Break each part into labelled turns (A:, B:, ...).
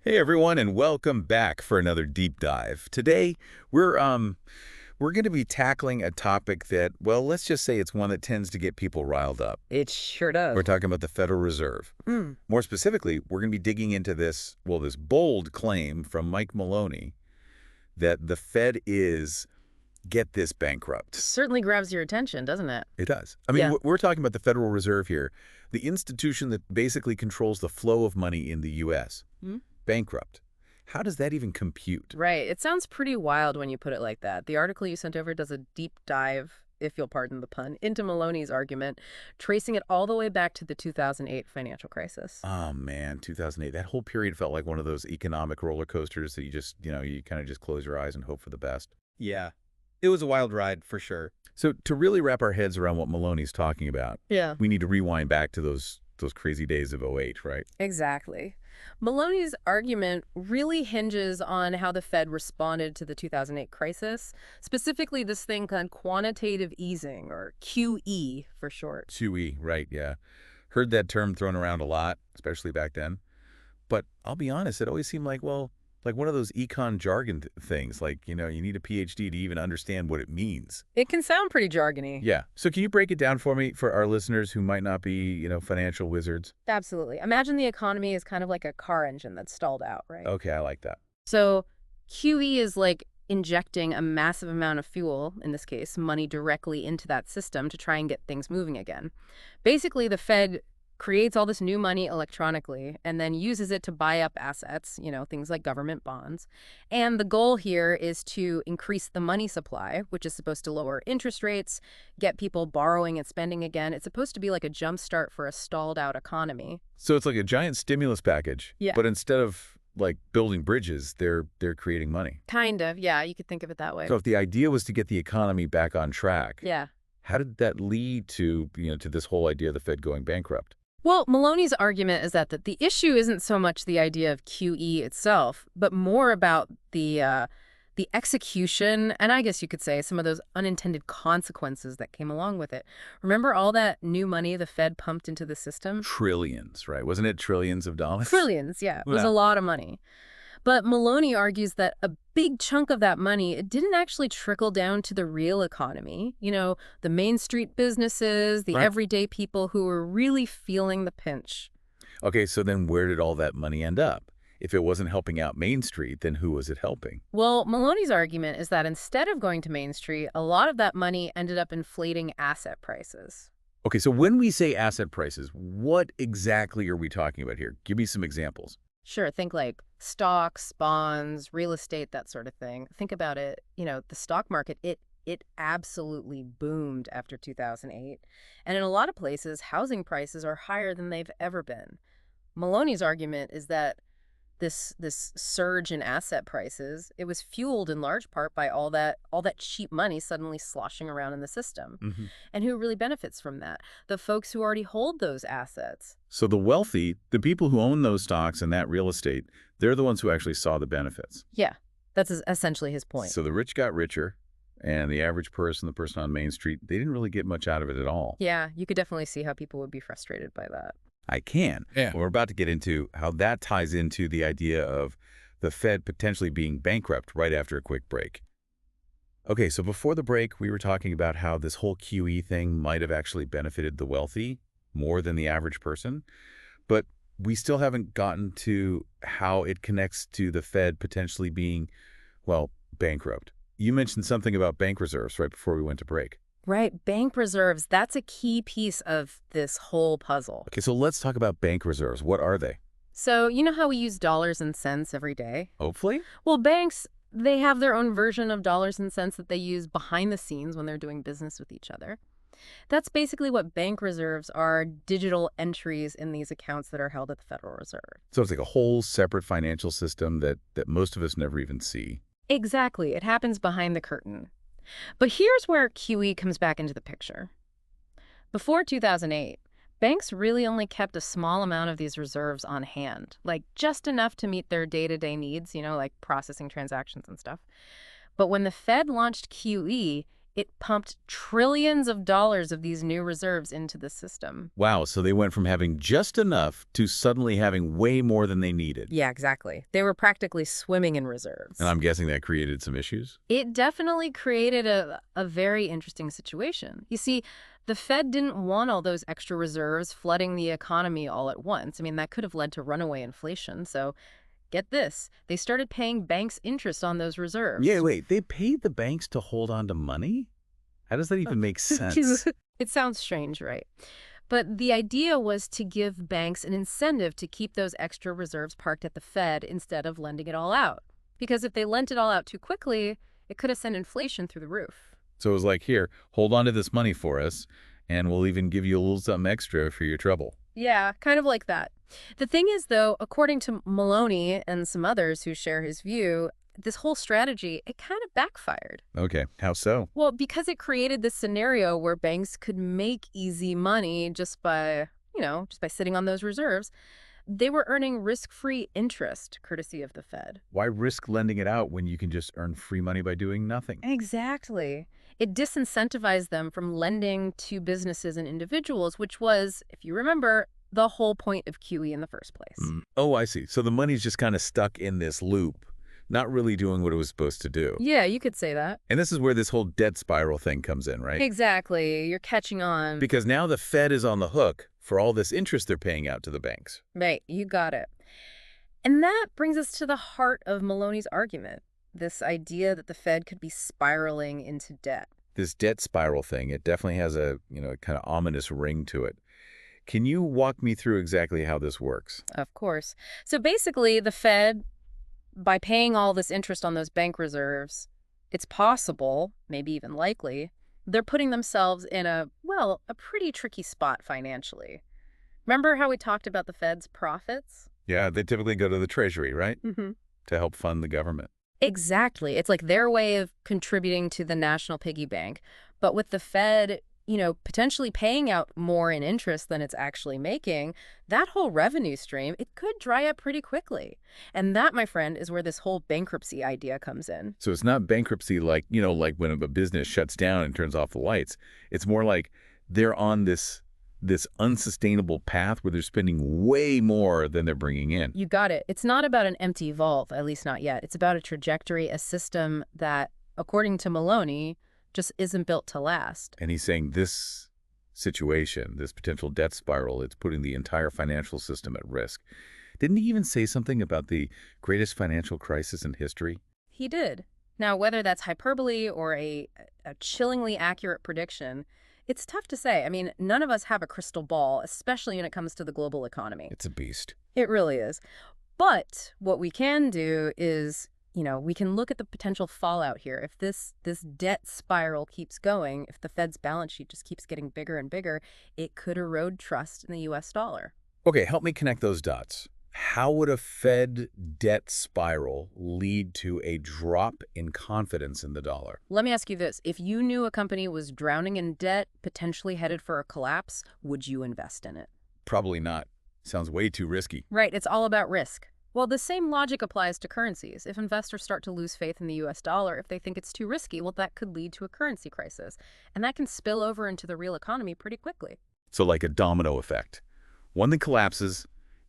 A: Hey everyone, and welcome back for another deep dive. Today, we're going to be tackling a topic that, well, let's just say it's one that tends to get people riled up.
B: It sure does.
A: We're talking about the Federal Reserve.
B: Mm.
A: More specifically, we're going to be digging into this bold claim from Mike Maloney that the Fed is, get this, bankrupt.
B: Certainly grabs your attention, doesn't it?
A: It does. I mean,
B: Yeah.
A: we're talking about the Federal Reserve here, the institution that basically controls the flow of money in the U.S.
B: Mm.
A: Bankrupt. How does that even compute?
B: Right. It sounds pretty wild when you put it like that. The article you sent over does a deep dive, if you'll pardon the pun, into Maloney's argument, tracing it all the way back to the 2008 financial crisis.
A: Oh man, 2008. That whole period felt like one of those economic roller coasters that you kind of just close your eyes and hope for the best.
C: Yeah, it was a wild ride for sure.
A: So to really wrap our heads around what Maloney's talking about,
B: Yeah.
A: we need to rewind back to those crazy days of '08, right?
B: Exactly. Maloney's argument really hinges on how the Fed responded to the 2008 crisis, specifically this thing called quantitative easing, or QE for short.
A: QE, right, yeah. Heard that term thrown around a lot, especially back then. But I'll be honest, it always seemed like, well, like one of those econ jargon things, like, you need a PhD to even understand what it means.
B: It can sound pretty jargony.
A: Yeah. So can you break it down for me, for our listeners who might not be, financial wizards?
B: Absolutely. Imagine the economy is kind of like a car engine that's stalled out, right?
A: Okay, I like that.
B: So QE is like injecting a massive amount of fuel, in this case, money directly into that system to try and get things moving again. Basically, the Fed creates all this new money electronically and then uses it to buy up assets, things like government bonds. And the goal here is to increase the money supply, which is supposed to lower interest rates, get people borrowing and spending again. It's supposed to be like a jump start for a stalled out economy.
A: So it's like a giant stimulus package.
B: Yeah.
A: But instead of like building bridges, they're creating money.
B: Kind of, yeah, you could think of it that way.
A: So if the idea was to get the economy back on track,
B: Yeah.
A: how did that lead to, to this whole idea of the Fed going bankrupt?
B: Well, Maloney's argument is that the issue isn't so much the idea of QE itself, but more about the execution, and I guess you could say some of those unintended consequences that came along with it. Remember all that new money the Fed pumped into the system?
A: Trillions, right? Wasn't it trillions of dollars?
B: Trillions, yeah. It was
A: Yeah.
B: a lot of money. But Maloney argues that a big chunk of that money, it didn't actually trickle down to the real economy. The Main Street businesses, the
A: Right.
B: everyday people who were really feeling the pinch.
A: Okay, so then where did all that money end up? If it wasn't helping out Main Street, then who was it helping?
B: Well, Maloney's argument is that instead of going to Main Street, a lot of that money ended up inflating asset prices.
A: Okay, so when we say asset prices, what exactly are we talking about here? Give me some examples.
B: Sure, think like stocks, bonds, real estate, that sort of thing. Think about it, the stock market, it absolutely boomed after 2008. And in a lot of places, housing prices are higher than they've ever been. Maloney's argument is that this surge in asset prices, it was fueled in large part by all that cheap money suddenly sloshing around in the system.
A: Mm-hmm.
B: And who really benefits from that? The folks who already hold those assets.
A: So the wealthy, the people who own those stocks and that real estate, they're the ones who actually saw the benefits.
B: Yeah, that's essentially his point.
A: So the rich got richer, and the average person, the person on Main Street, they didn't really get much out of it at all.
B: Yeah, you could definitely see how people would be frustrated by that.
A: I can.
C: Yeah.
A: We're about to get into how that ties into the idea of the Fed potentially being bankrupt right after a quick break. Okay, so before the break, we were talking about how this whole QE thing might have actually benefited the wealthy more than the average person, but we still haven't gotten to how it connects to the Fed potentially being, well, bankrupt. You mentioned something about bank reserves right before we went to break.
B: Right, bank reserves, that's a key piece of this whole puzzle.
A: Okay, so let's talk about bank reserves. What are they?
B: So, you know how we use dollars and cents every day?
A: Hopefully.
B: Well, banks, they have their own version of dollars and cents that they use behind the scenes when they're doing business with each other. That's basically what bank reserves are, digital entries in these accounts that are held at the Federal Reserve.
A: So it's like a whole separate financial system that most of us never even see.
B: Exactly, it happens behind the curtain. But here's where QE comes back into the picture. Before 2008, banks really only kept a small amount of these reserves on hand, like just enough to meet their day-to-day needs, like processing transactions and stuff. But when the Fed launched QE, It pumped trillions of dollars of these new reserves into the system.
A: Wow, so they went from having just enough to suddenly having way more than they needed.
B: Yeah, exactly. They were practically swimming in reserves.
A: And I'm guessing that created some issues?
B: It definitely created a very interesting situation. You see, the Fed didn't want all those extra reserves flooding the economy all at once. I mean, that could have led to runaway inflation. So get this, they started paying banks interest on those reserves.
A: Yeah, wait, they paid the banks to hold on to money? How does that even make sense?
B: It sounds strange, right? But the idea was to give banks an incentive to keep those extra reserves parked at the Fed instead of lending it all out. Because if they lent it all out too quickly, it could have sent inflation through the roof.
A: So it was like, here, hold on to this money for us, and we'll even give you a little something extra for your trouble.
B: Yeah, kind of like that. The thing is, though, according to Maloney and some others who share his view, this whole strategy, it kind of backfired.
A: Okay, how so?
B: Well, because it created this scenario where banks could make easy money just by sitting on those reserves. They were earning risk-free interest courtesy of the Fed.
A: Why risk lending it out when you can just earn free money by doing nothing?
B: Exactly. It disincentivized them from lending to businesses and individuals, which was, if you remember, the whole point of QE in the first place.
A: Oh, I see. So the money's just kind of stuck in this loop, not really doing what it was supposed to do.
B: Yeah, you could say that.
A: And this is where this whole debt spiral thing comes in, right?
B: Exactly. You're catching on.
A: Because now the Fed is on the hook for all this interest they're paying out to the banks.
B: Right, you got it. And that brings us to the heart of Maloney's argument, this idea that the Fed could be spiraling into debt.
A: This debt spiral thing, it definitely has a, kind of ominous ring to it. Can you walk me through exactly how this works?
B: Of course. So basically, the Fed, by paying all this interest on those bank reserves, it's possible, maybe even likely, they're putting themselves in a pretty tricky spot financially. Remember how we talked about the Fed's profits?
A: Yeah, they typically go to the Treasury, right?
B: Mm-hmm.
A: To help fund the government.
B: Exactly. It's like their way of contributing to the national piggy bank. But with the Fed, potentially paying out more in interest than it's actually making, that whole revenue stream, it could dry up pretty quickly. And that, my friend, is where this whole bankruptcy idea comes in.
A: So it's not bankruptcy like when a business shuts down and turns off the lights. It's more like they're on this unsustainable path where they're spending way more than they're bringing in.
B: You got it. It's not about an empty vault, at least not yet. It's about a trajectory, a system that, according to Maloney, just isn't built to last.
A: And he's saying this situation, this potential debt spiral, it's putting the entire financial system at risk. Didn't he even say something about the greatest financial crisis in history?
B: He did. Now, whether that's hyperbole or a chillingly accurate prediction, it's tough to say. I mean, none of us have a crystal ball, especially when it comes to the global economy.
A: It's a beast.
B: It really is. But what we can do is, we can look at the potential fallout here. If this debt spiral keeps going, if the Fed's balance sheet just keeps getting bigger and bigger, it could erode trust in the U.S. dollar.
A: Okay, help me connect those dots. How would a Fed debt spiral lead to a drop in confidence in the dollar?
B: Let me ask you this. If you knew a company was drowning in debt, potentially headed for a collapse, would you invest in it?
A: Probably not. Sounds way too risky.
B: Right, it's all about risk. Well, the same logic applies to currencies. If investors start to lose faith in the U.S. dollar, if they think it's too risky, well, that could lead to a currency crisis. And that can spill over into the real economy pretty quickly.
A: So like a domino effect. One thing collapses,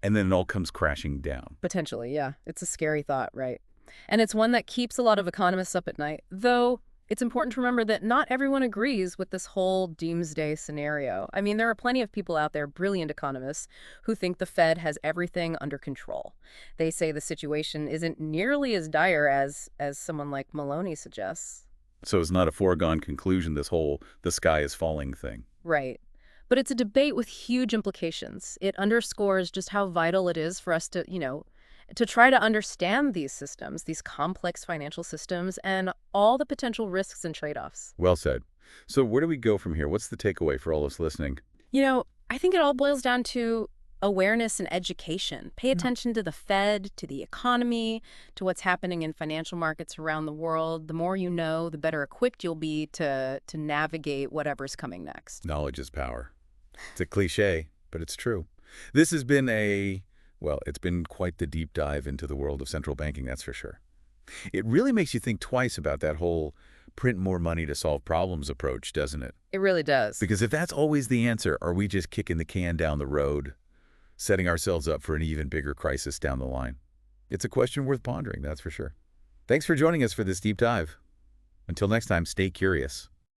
A: and then it all comes crashing down.
B: Potentially, yeah. It's a scary thought, right? And it's one that keeps a lot of economists up at night, though it's important to remember that not everyone agrees with this whole doomsday scenario. I mean, there are plenty of people out there, brilliant economists, who think the Fed has everything under control. They say the situation isn't nearly as dire as someone like Maloney suggests.
A: So it's not a foregone conclusion, this whole the sky is falling thing.
B: Right. But it's a debate with huge implications. It underscores just how vital it is for us to, to try to understand these systems, these complex financial systems, and all the potential risks and trade-offs.
A: Well said. So where do we go from here? What's the takeaway for all us listening?
B: I think it all boils down to awareness and education. Pay attention to the Fed, to the economy, to what's happening in financial markets around the world. The more you know, the better equipped you'll be to navigate whatever's coming next.
A: Knowledge is power. It's a cliche, but it's true. This has been it's been quite the deep dive into the world of central banking, that's for sure. It really makes you think twice about that whole print more money to solve problems approach, doesn't it?
B: It really does.
A: Because if that's always the answer, are we just kicking the can down the road, setting ourselves up for an even bigger crisis down the line? It's a question worth pondering, that's for sure. Thanks for joining us for this deep dive. Until next time, stay curious.